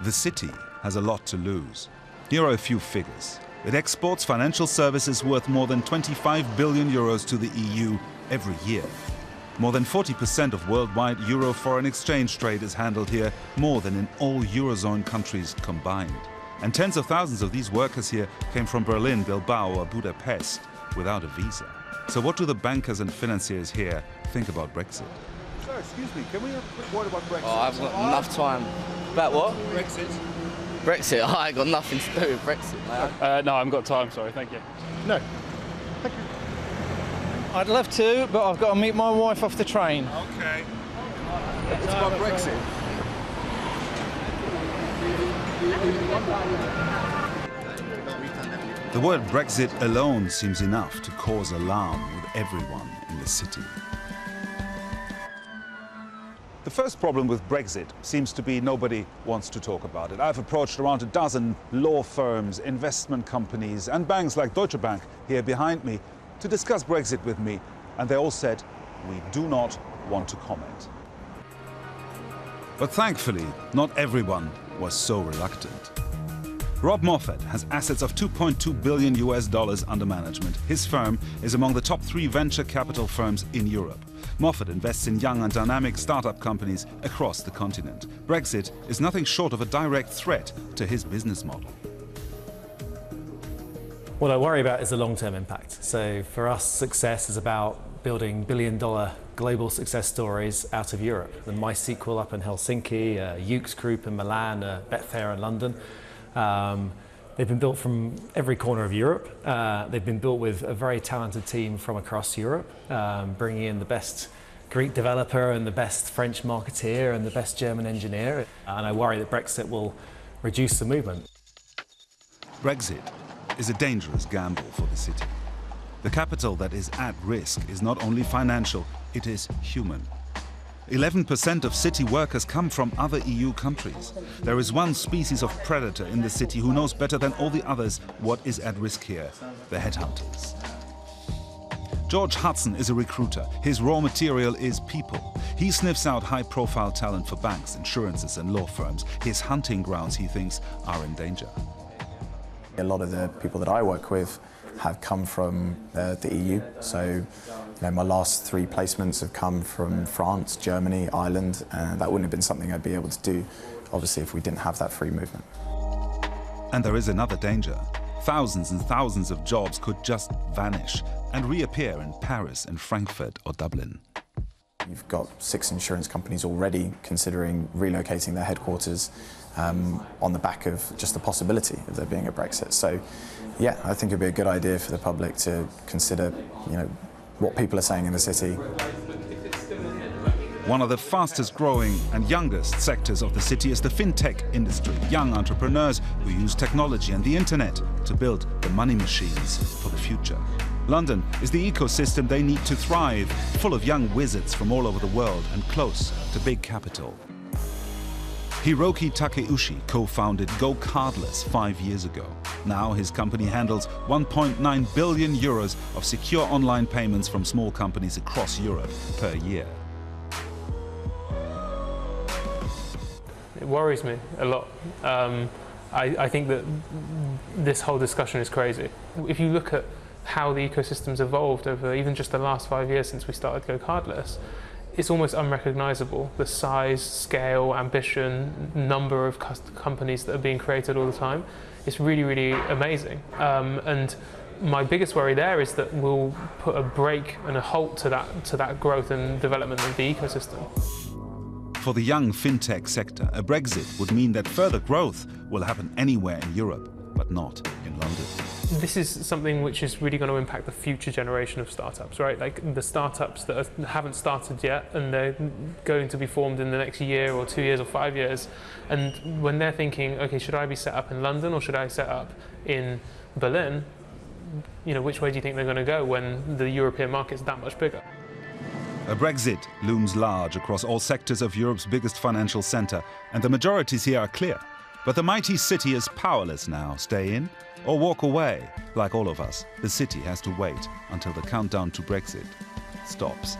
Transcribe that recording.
The city has a lot to lose. Here are a few figures. It exports financial services worth more than 25 billion euros to the EU every year. More than 40% of worldwide euro foreign exchange trade is handled here, more than in all Eurozone countries combined. And tens of thousands of these workers here came from Berlin, Bilbao or Budapest without a visa. So what do the bankers and financiers here think about Brexit? Sir, excuse me, can we have a quick word about Brexit? Oh, I've got enough time. About what? Brexit. Brexit? Oh, I ain't got nothing to do with Brexit. No, I haven't got time, sorry, thank you. No. Thank you. I'd love to, but I've got to meet my wife off the train. Okay. It's about Brexit. The word Brexit alone seems enough to cause alarm with everyone in the city. The first problem with Brexit seems to be nobody wants to talk about it. I've approached around a dozen law firms, investment companies and banks like Deutsche Bank here behind me to discuss Brexit with me, and they all said, we do not want to comment. But thankfully, not everyone was so reluctant. Rob Moffat has assets of $2.2 billion under management. His firm is among the top 3 venture capital firms in Europe. Moffat invests in young and dynamic startup companies across the continent. Brexit is nothing short of a direct threat to his business model. What I worry about is the long-term impact. So for us, success is about building billion-dollar global success stories out of Europe. The MySQL up in Helsinki, Ukes Group in Milan, Betfair in London. They've been built from every corner of Europe. They've been built with a very talented team from across Europe, bringing in the best Greek developer and the best French marketeer and the best German engineer. And I worry that Brexit will reduce the movement. Brexit is a dangerous gamble for the city. The capital that is at risk is not only financial, it is human. 11% of city workers come from other EU countries. There is one species of predator in the city who knows better than all the others what is at risk here: the headhunters. George Hudson is a recruiter. His raw material is people. He sniffs out high-profile talent for banks, insurances and law firms. His hunting grounds, he thinks, are in danger. A lot of the people that I work with have come from the EU. So, my last 3 placements have come from France, Germany, Ireland, and that wouldn't have been something I'd be able to do, obviously, if we didn't have that free movement. And there is another danger. Thousands and thousands of jobs could just vanish and reappear in Paris and Frankfurt or Dublin. You've got 6 insurance companies already considering relocating their headquarters on the back of just the possibility of there being a Brexit. So, yeah, I think it'd be a good idea for the public to consider, what people are saying in the city. One of the fastest growing and youngest sectors of the city is the FinTech industry. Young entrepreneurs who use technology and the internet to build the money machines for the future. London is the ecosystem they need to thrive, full of young wizards from all over the world and close to big capital. Hiroki Takeuchi co-founded Go Cardless 5 years ago. Now his company handles 1.9 billion euros of secure online payments from small companies across Europe per year. It worries me a lot. I think that this whole discussion is crazy. If you look at how the ecosystem's evolved over even just the last 5 years since we started Go Cardless, it's almost unrecognizable. The size, scale, ambition, number of companies that are being created all the time. It's really, really amazing. And my biggest worry there is that we'll put a break and a halt to that growth and development of the ecosystem. For the young FinTech sector, a Brexit would mean that further growth will happen anywhere in Europe, but not in London. This is something which is really going to impact the future generation of startups, right? Like the startups that haven't started yet and they're going to be formed in the next year or 2 years or 5 years. And when they're thinking, okay, should I be set up in London or should I set up in Berlin? Which way do you think they're going to go when the European market's that much bigger? A Brexit looms large across all sectors of Europe's biggest financial centre, and the majorities here are clear. But the mighty city is powerless now. Stay in or walk away. Like all of us, the city has to wait until the countdown to Brexit stops.